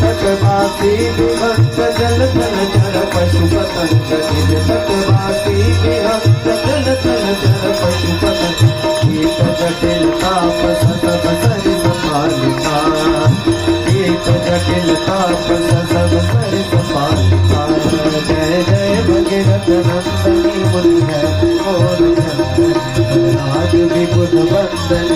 तटवासी विभक्त जल थल चर पशु पतंग निज तटवासी विभक्त जल थल चर पशु पतंग गीत जटिल ताप सब सरि समालिका गीत जटिल ताप सब सरि समालिका जय जय भगीरथ नंदनी मुनि है और आज भी बुध बंदन